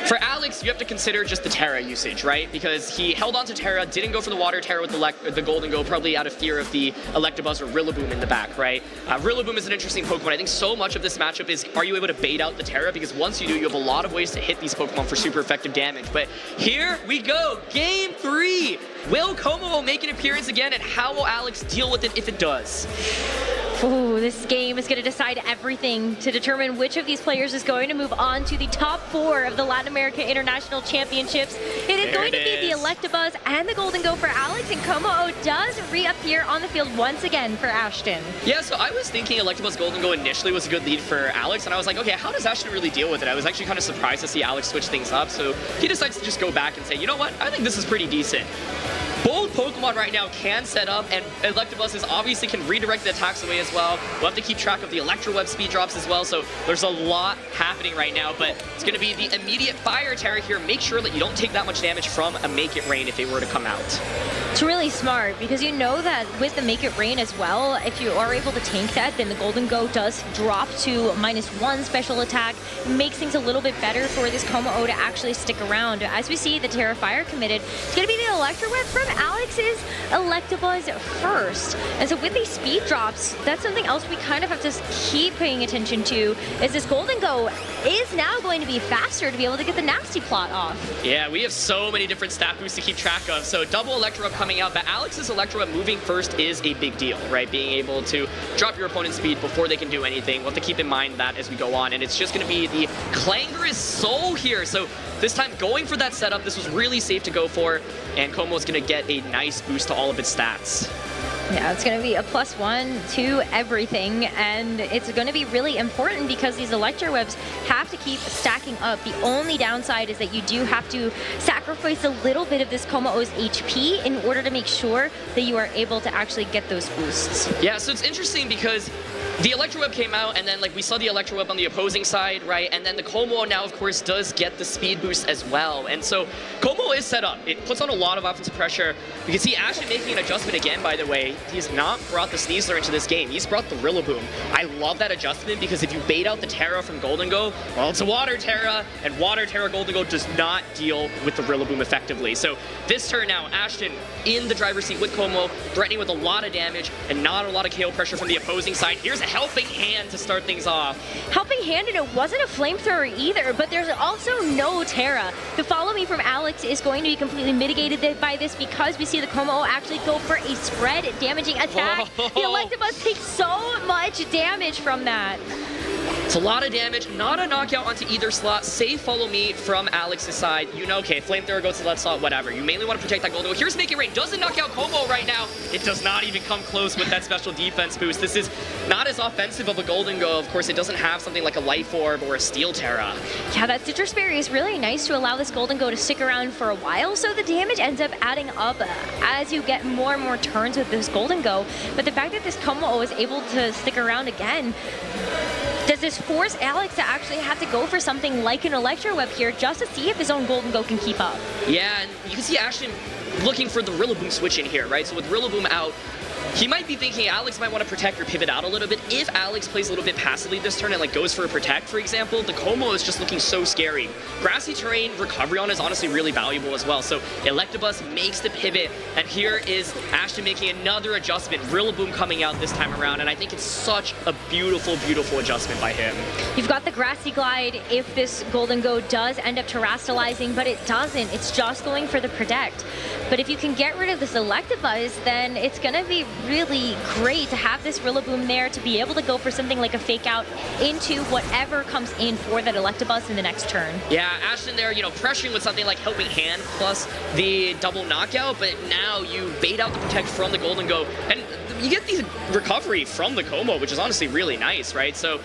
For Alex, you have to consider just the Terra usage, right? Because he held on to Terra, didn't go for the Water Terra with the Golden Go, probably out of fear of the Electabuzz or Rillaboom in the back, right? Rillaboom is an interesting Pokemon. I think so much of this matchup is, are you able to bait out the Terra? Because once you do, you have a lot of ways to hit these Pokemon for super effective damage. But here we go, Game 3! Will Como make an appearance again, and how will Alex deal with it if it does? Ooh, this game is going to decide everything to determine which of these players is going to move on to the top 4 of the Latin America International Championships. It is going to be the Electabuzz and the Golden Go for Alex, and Como does reappear on the field once again for ASHTON. Yeah, so I was thinking Electabuzz Golden Go initially was a good lead for Alex, and I was like, okay, how does ASHTON really deal with it? I was actually kind of surprised to see Alex switch things up, so he decides to just go back and say, you know what, I think this is pretty decent. Both Pokemon right now can set up, and Electabuzz obviously can redirect the attacks away as well. We'll have to keep track of the Electro Web speed drops as well, so there's a lot happening right now, but it's going to be the immediate Fire Terra here. Make sure that you don't take that much damage from a Make It Rain if it were to come out. It's really smart, because you know that with the Make It Rain as well, if you are able to tank that, then the Golden Go does drop to -1 special attack. It makes things a little bit better for this Como to actually stick around. As we see the Terra Fire committed, it's going to be the Electro Web from Alex's Electabuzz first. And so with these speed drops, that's something else we kind of have to keep paying attention to, is this Golden Go is now going to be faster to be able to get the Nasty Plot off. Yeah, we have so many different stat boosts to keep track of. So double Electro Web coming out, but Alex's Electro Web moving first is a big deal, right? Being able to drop your opponent's speed before they can do anything. We'll have to keep in mind that as we go on, and it's just going to be the Clangorous Soul here. So this time going for that setup, this was really safe to go for, and Como's going to get a nice boost to all of its stats. Yeah, it's going to be a +1 to everything, and it's going to be really important because these Electro Webs have to keep stacking up. The only downside is that you do have to sacrifice a little bit of this Como-O's HP in order to make sure that you are able to actually get those boosts. Yeah, so it's interesting because the Electro Web came out, and then like we saw the Electro Web on the opposing side, right? And then the Como now, of course, does get the speed boost as well. And so Como is set up. It puts on a lot of offensive pressure. You can see Ashton making an adjustment again, by the way. He's not brought the Sneasler into this game. He's brought the Rillaboom. I love that adjustment because if you bait out the Terra from Golden Go, well, it's a Water Terra, and Water Terra Golden Go does not deal with the Rillaboom effectively. So this turn now, Ashton in the driver's seat with Como, threatening with a lot of damage and not a lot of KO pressure from the opposing side. Here's a Helping Hand to start things off. Helping Hand, and it wasn't a flamethrower either, but there's also no Terra. The follow me from Alex is going to be completely mitigated by this because we see the Como actually go for a spread damaging attack. Whoa. The Electabuzz takes so much damage from that. It's a lot of damage, not a knockout onto either slot. Safe follow me from Alex's side. You know, okay, Flamethrower goes to the left slot, whatever. You mainly want to protect that Golden Go. Here's Make It Rain. Doesn't knock out Como right now. It does not even come close with that special defense boost. This is not as offensive of a Golden Go. Of course, it doesn't have something like a Life Orb or a Steel Terra. Yeah, that Citrus Berry is really nice to allow this Golden Go to stick around for a while, so the damage ends up adding up as you get more and more turns with this Golden Go. But the fact that this Como is able to stick around again, does this force Alex to actually have to go for something like an Electro Web here just to see if his own Golden Go can keep up? Yeah, and you can see Ashton looking for the Rillaboom switch in here, right? So with Rillaboom out, he might be thinking Alex might want to protect or pivot out a little bit. If Alex plays a little bit passively this turn and like goes for a protect, for example, the Como is just looking so scary. Grassy terrain recovery on is honestly really valuable as well. So Electabuzz makes the pivot, and here is Ashton making another adjustment. Rillaboom coming out this time around, and I think it's such a beautiful, beautiful adjustment by him. You've got the Grassy Glide if this Golden Go does end up terastallizing, but it doesn't. It's just going for the protect. But if you can get rid of this Electabuzz, then it's going to be really great to have this Rillaboom there to be able to go for something like a Fake Out into whatever comes in for that Electabuzz in the next turn. Yeah, Ashton there, you know, pressuring with something like Helping Hand plus the double knockout, but now you bait out the protect from the Golden Go, and you get the recovery from the Como, which is honestly really nice, right? So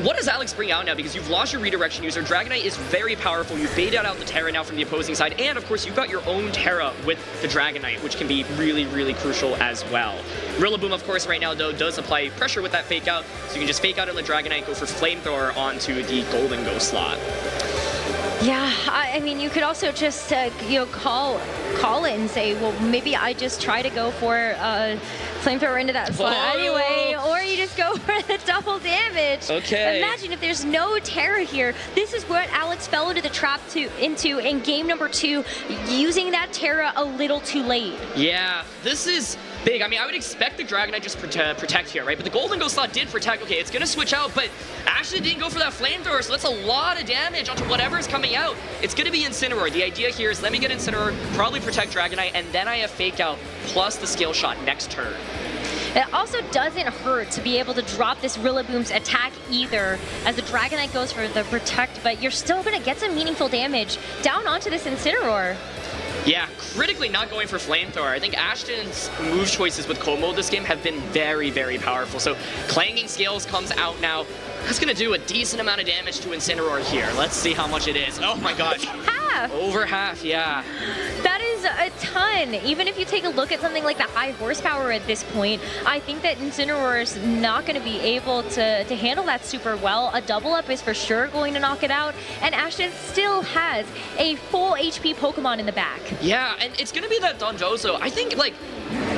what does Alex bring out now? Because you've lost your redirection user. Dragonite is very powerful. You've baited out the Terra now from the opposing side. And of course, you've got your own Terra with the Dragonite, which can be really, really crucial as well. Rillaboom, of course, right now, though, does apply pressure with that Fake Out. So you can just Fake Out on the Dragonite, go for Flamethrower onto the Golden Go slot. Yeah, I mean, you could also just, you know, call it and say, well, maybe I just try to go for Flamethrower into that slot anyway, or you just go for the double double damage. Okay. Imagine if there's no Terra here. This is what Alex fell into the trap into in game number 2, using that Terra a little too late. Yeah, this is big. I mean, I would expect the Dragonite just protect here, right? But the Golden Ghost slot did protect. Okay, it's going to switch out, but actually didn't go for that Flamethrower, so that's a lot of damage onto whatever's coming out. It's going to be Incineroar. The idea here is let me get Incineroar, probably protect Dragonite, and then I have Fake Out plus the Scale Shot next turn. It also doesn't hurt to be able to drop this Rillaboom's attack either, as the Dragonite goes for the protect, but you're still going to get some meaningful damage down onto this Incineroar. Yeah, critically not going for Flamethrower. I think ASHTON's move choices with Como this game have been very, very powerful. So Clanging Scales comes out now. That's going to do a decent amount of damage to Incineroar here. Let's see how much it is. Oh my gosh. Half. Over half, yeah. That is a ton. Even if you take a look at something like the high horsepower at this point, I think that Incineroar is not going to be able to handle that super well. A double up is for sure going to knock it out, and ASHTON still has a full HP Pokemon in the back. Yeah, and it's going to be that Dondozo. I think, like,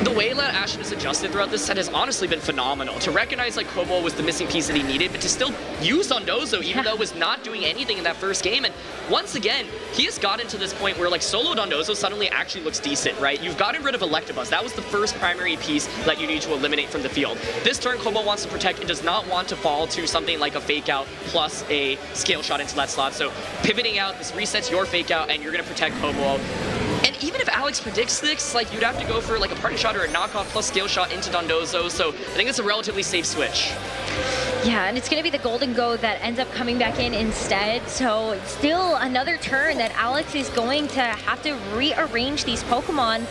the way that ASHTON has adjusted throughout this set has honestly been phenomenal. To recognize, like, Como was the missing piece that he needed, but to still use Dondozo, even though it was not doing anything in that first game. And once again, he has gotten to this point where, like, solo Dondozo suddenly actually looks decent, right? You've gotten rid of Electabuzz. That was the first primary piece that you need to eliminate from the field. This turn, Como wants to protect and does not want to fall to something like a Fake Out plus a Scale Shot into that slot. So pivoting out, this resets your Fake Out, and you're going to protect Como. And even if Alex predicts this, like, you'd have to go for like a Parting Shot or a knockoff plus Scale Shot into Dondozo, so I think it's a relatively safe switch. Yeah, and it's going to be the Golden Go that ends up coming back in instead, so it's still another turn that Alex is going to have to rearrange these Pokemon.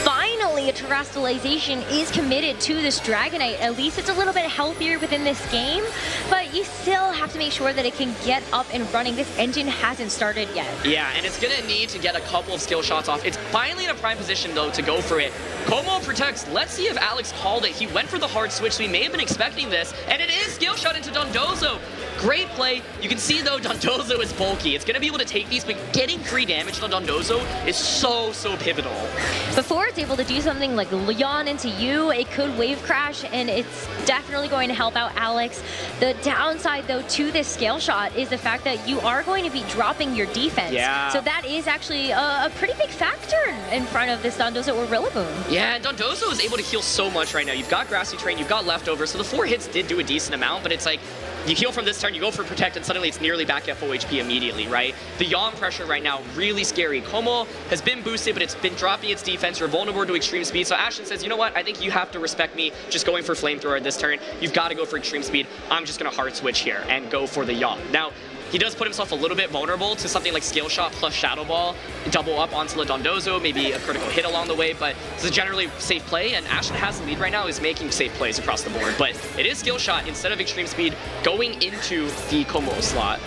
Finally, a Terastallization is committed to this Dragonite. At least it's a little bit healthier within this game, but you still have to make sure that it can get up and running. This engine hasn't started yet. Yeah, and it's going to need to get a couple of skill shots off. It's finally in a prime position, though, to go for it. Como protects. Let's see if Alex called it. He went for the hard switch, so he may have been expecting this, and it is Skill Shot into Dondozo. Great play. You can see, though, Dondozo is bulky. It's going to be able to take these, but getting free damage on Dondozo is so pivotal. Before it's able to do something like Leon into you, it could Wave Crash, and it's definitely going to help out Alex. The downside, though, to this Scale Shot is the fact that you are going to be dropping your defense. Yeah. So that is actually a pretty big factor in front of this Dondozo or Rillaboom. Yeah, and Dondozo is able to heal so much right now. You've got Grassy Terrain, you've got Leftover, so the 4 hits did do a decent amount, but it's like, you heal from this turn, you go for Protect, and suddenly it's nearly back at full HP immediately, right? The Yawn pressure right now, really scary. Como has been boosted, but it's been dropping its defense. You're vulnerable to Extreme Speed, so ASHTON says, you know what? I think you have to respect me just going for Flamethrower this turn. You've got to go for Extreme Speed. I'm just going to hard switch here and go for the Yawn. Now, he does put himself a little bit vulnerable to something like Scale Shot plus Shadow Ball, double up onto the Dondozo, maybe a critical hit along the way, but it's a generally safe play, and ASHTON has the lead right now, is making safe plays across the board, but it is Scale Shot instead of Extreme Speed going into the Como slot.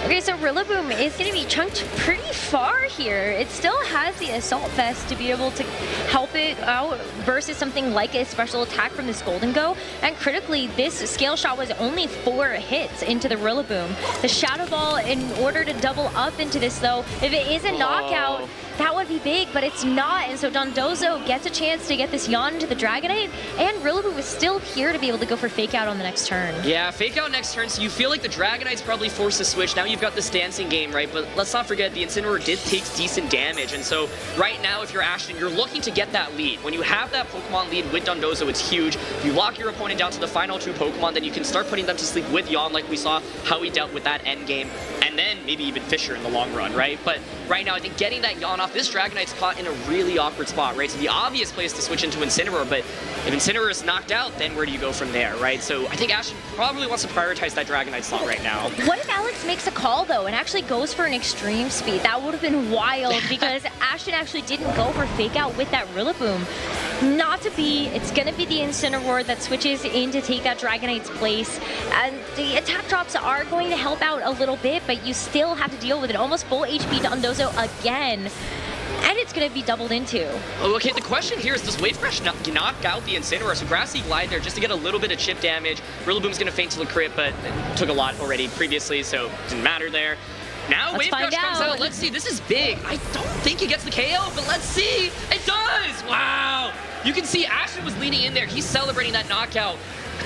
Okay, so Rillaboom is going to be chunked pretty far here. It still has the Assault Vest to be able to help it out versus something like a special attack from this Golden Go. And critically, this Scale Shot was only 4 hits into the Rillaboom. The Shadow Ball, in order to double up into this, though, if it is a knockout, that would be big, but it's not. And so Dondozo gets a chance to get this Yawn into the Dragonite, and Rillaboom is still here to be able to go for Fake Out on the next turn. Yeah, Fake Out next turn, so you feel like the Dragonite's probably forced to switch. Now you've got this dancing game, right? But let's not forget the Incineroar did take decent damage, and so right now, if you're ASHTON, you're looking to get that lead. When you have that Pokemon lead with Dondozo, it's huge. If you lock your opponent down to the final 2 Pokemon, then you can start putting them to sleep with Yawn, like we saw how he dealt with that end game, and then maybe even Fisher in the long run, right? But right now, I think getting that Yawn off, this Dragonite's caught in a really awkward spot, right? So the obvious place to switch into Incineroar, but if Incineroar is knocked out, then where do you go from there, right? So I think ASHTON probably wants to prioritize that Dragonite slot right now. What if Alex makes a call, though, and actually goes for an Extreme Speed? That would have been wild, because ASHTON actually didn't go for Fake Out with that Rillaboom. Not to be, it's going to be the Incineroar that switches in to take that Dragonite's place. And the attack drops are going to help out a little bit, but you still have to deal with an almost full HP Dondozo again. And it's going to be doubled into. Okay, the question here is, does Wave Crash knock out the Incineroar? So Grassy Glide there just to get a little bit of chip damage. Rillaboom's going to feint to the crit, but it took a lot already previously, so it didn't matter there. Now Wave Crash comes out. Let's see, this is big. I don't think it gets the KO, but let's see. It does! Wow! You can see ASHTON was leaning in there. He's celebrating that knockout.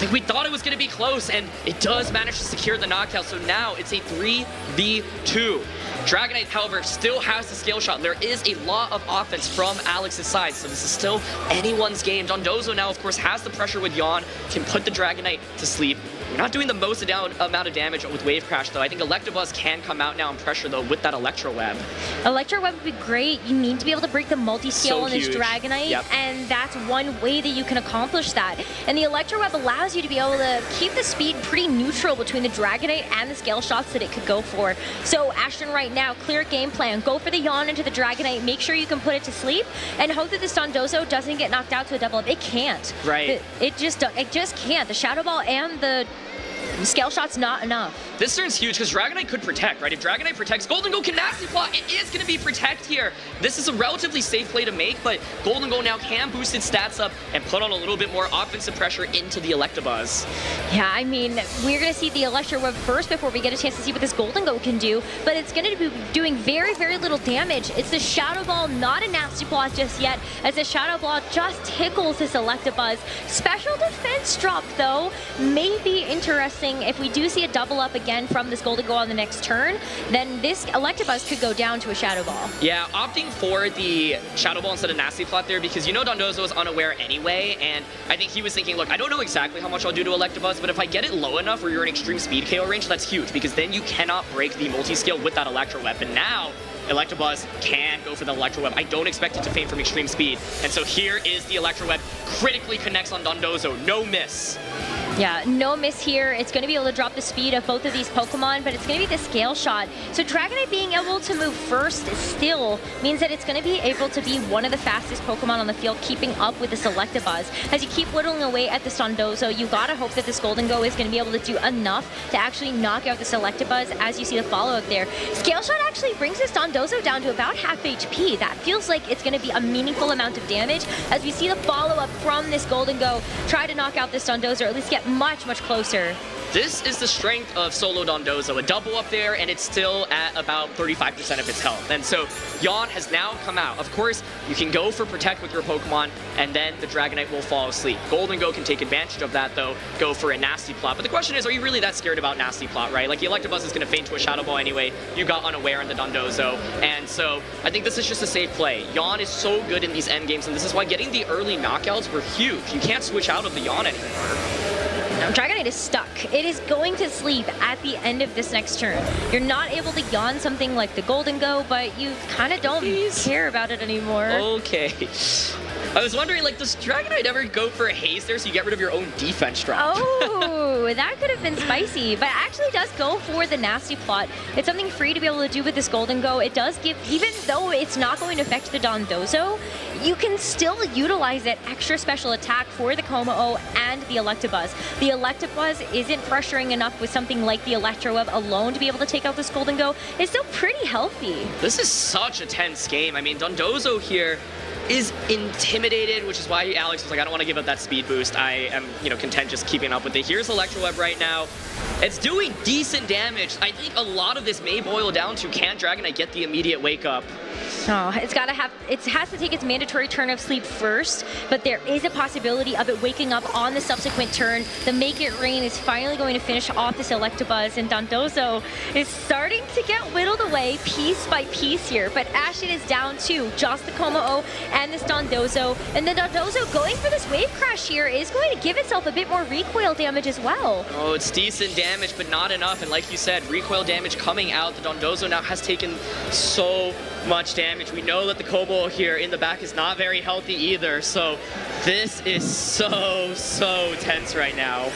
think we thought it was going to be close, and it does manage to secure the knockout, so now it's a 3v2. Dragonite, however, still has the scale shot. There is a lot of offense from Alex's side, so this is still anyone's game. Dondozo now, of course, has the pressure with Yawn, can put the Dragonite to sleep. We're not doing the most amount of damage with Wave Crash, though. I think Electabuzz can come out now and pressure, though, with that Electro Web. Electro Web would be great. You need to be able to break the multi-scale on this Dragonite, and that's one way that you can accomplish that. And the Electro Web allows you to be able to keep the speed pretty neutral between the Dragonite and the scale shots that it could go for. So ASHTON right now, clear game plan. Go for the Yawn into the Dragonite, make sure you can put it to sleep, and hope that this Dondozo doesn't get knocked out to a double up. It can't. Right. It just can't. The Shadow Ball and the scale shot's not enough. This turn's huge because Dragonite could protect, right? If Dragonite protects, Golden Go can Nasty Plot. It is going to be protect here. This is a relatively safe play to make, but Golden Go now can boost its stats up and put on a little bit more offensive pressure into the Electabuzz. Yeah, I mean, we're going to see the Electro Web first before we get a chance to see what this Golden Go can do, but it's going to be doing very, very little damage. It's the Shadow Ball, not a Nasty Plot just yet, as the Shadow Ball just tickles this Electabuzz. Special defense drop, though, may be interesting. If we do see a double up again from this Golden Go on the next turn, then this Electabuzz could go down to a Shadow Ball. Yeah, opting for the Shadow Ball instead of Nasty Plot there because you know Dondozo is unaware anyway, and I think he was thinking, look, I don't know exactly how much I'll do to Electabuzz, but if I get it low enough where you're in extreme speed KO range, that's huge because then you cannot break the multi-scale with that Electro Web. And now Electabuzz can go for the Electro Web. I don't expect it to feint from extreme speed. And so here is the Electro Web. Critically connects on Dondozo. No miss. Yeah, no miss here. It's going to be able to drop the speed of both of these Pokemon, but it's going to be the scale shot. So Dragonite being able to move first still means that it's going to be able to be one of the fastest Pokemon on the field, keeping up with this Electabuzz. As you keep whittling away at this Dondozo, you got to hope that this Golden Go is going to be able to do enough to actually knock out this Electabuzz as you see the follow-up there. Scale shot actually brings this Dondozo down to about half HP. That feels like it's going to be a meaningful amount of damage as we see the follow-up from this Golden Go try to knock out this Dondozo, or at least get much, much closer. This is the strength of solo Dondozo. A double up there, and it's still at about 35% of its health. And so Yawn has now come out. Of course, you can go for Protect with your Pokemon, and then the Dragonite will fall asleep. Golden Go can take advantage of that, though, go for a Nasty Plot. But the question is, are you really that scared about Nasty Plot, right? Like, the Electabuzz is going to feint to a Shadow Ball anyway. You got unaware in the Dondozo. And so I think this is just a safe play. Yawn is so good in these end games, and this is why getting the early knockouts were huge. You can't switch out of the Yawn anymore. Dragonite is stuck. It is going to sleep at the end of this next turn. You're not able to Yawn something like the Golden Go, but you kind of don't care about it anymore. Okay. I was wondering, like, does Dragonite ever go for a haze there so you get rid of your own defense drop? Oh, that could have been spicy, but it actually does go for the Nasty Plot. It's something free to be able to do with this Golden Go. It does give, even though it's not going to affect the Dondozo, you can still utilize that extra special attack for the Como-O and the Electabuzz. The Electabuzz isn't pressuring enough with something like the Electro Web alone to be able to take out this Golden Go. It's still pretty healthy. This is such a tense game. I mean, Dondozo here is intimidated, which is why Alex was like, I don't want to give up that speed boost. I am, content just keeping up with it. Here's Electro Web right now. It's doing decent damage. I think a lot of this may boil down to, can Dragonite get the immediate wake up? Oh, it has to take its mandatory turn of sleep first, but there is a possibility of it waking up on the subsequent turn. The Make It Rain is finally going to finish off this Electabuzz, and Dondozo is starting to get whittled away piece by piece here, but ASHTON is down to just the Como-O and this Dondozo, and the Dondozo going for this Wave Crash here is going to give itself a bit more recoil damage as well. Oh, it's decent damage, but not enough, and like you said, recoil damage coming out. The Dondozo now has taken so much damage. We know that the Kobo here in the back is not very healthy either, so this is so tense right now.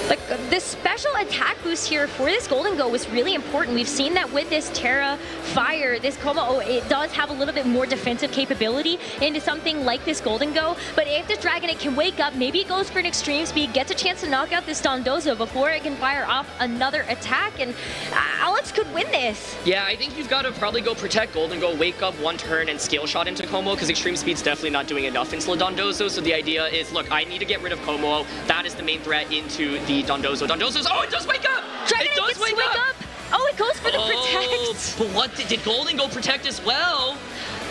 Like, the special attack boost here for this Golden Go was really important. We've seen that with this Terra Fire, this Como-O, it does have a little bit more defensive capability into something like this Golden Go, but if this Dragonite can wake up, maybe it goes for an extreme speed, gets a chance to knock out this Dondozo before it can fire off another attack, and Alex could win this. Yeah, I think you've got to probably go protect Golden Go, wake up one turn and scale shot into Como, because extreme speed's definitely not doing enough into Dondozo, so the idea is, look, I need to get rid of Como. That is the main threat into the Dondozo. Dondozo's, oh, it does wake up! Dragonite it does wake up! Oh, it goes for the protect. But what, did Golden Go protect as well?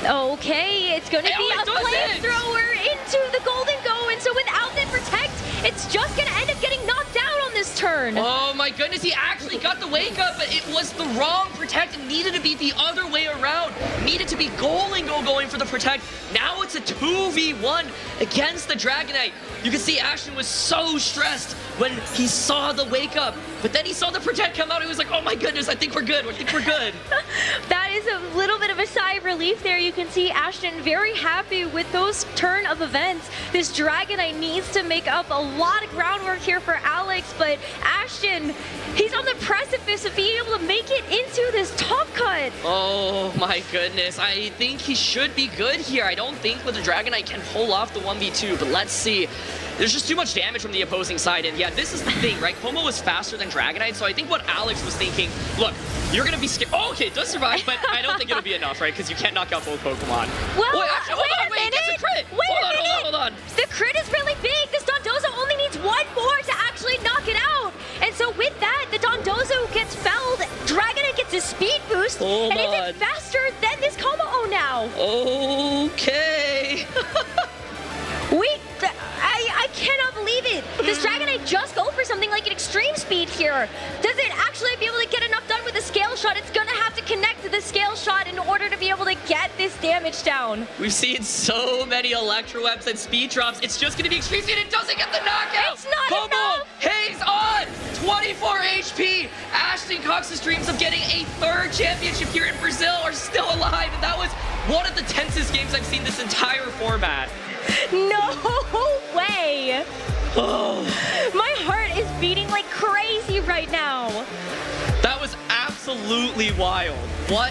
Okay, it's going to be a flamethrower into the Golden Go, and so without the protect, it's just gonna end up getting knocked out on this turn. Oh my goodness, he actually got the wake up, but it was the wrong protect. It needed to be the other way around. Needed to be going for the protect. Now it's a 2v1 against the Dragonite. You can see ASHTON was so stressed when he saw the wake up, but then he saw the protect come out. He was like, oh my goodness, I think we're good. I think we're good. That is a little bit of a sigh of relief there. You can see ASHTON very happy with those turn of events. This Dragonite needs to make up a lot of groundwork here for Alex, but ASHTON, he's on the precipice of being able to make it into this top cut. Oh my goodness, I think he should be good here. I don't think the Dragonite can pull off the 1v2, but let's see. There's just too much damage from the opposing side, and yeah, this is the thing, right? Como was faster than Dragonite, so I think what Alex was thinking, look, you're gonna be scared. Oh, okay, it does survive, but I don't think it'll be enough, right? Because you can't knock out both Pokemon. Well, wait, it gets a crit! Hold on. The crit is really big. This Dondozo only needs one more to actually knock it out. And so with that, the Dondozo gets felled, Dragonite gets a speed boost, and even faster than this Como now. Okay. I cannot believe it. This Dragonite just go for something like an extreme speed here. Does it actually be able to get enough done with a scale shot? It's gonna have to connect to the scale shot in order to be able to get this damage down. We've seen so many Electro Webs and speed drops. It's just gonna be extreme speed. It doesn't get the knockout. It's not enough. Haze on 24 HP. ASHTON COX's dreams of getting a third championship here in Brazil are still alive, and that was one of the tensest games I've seen this entire format. No way. Oh. My heart is beating like crazy right now. That was absolutely wild. What?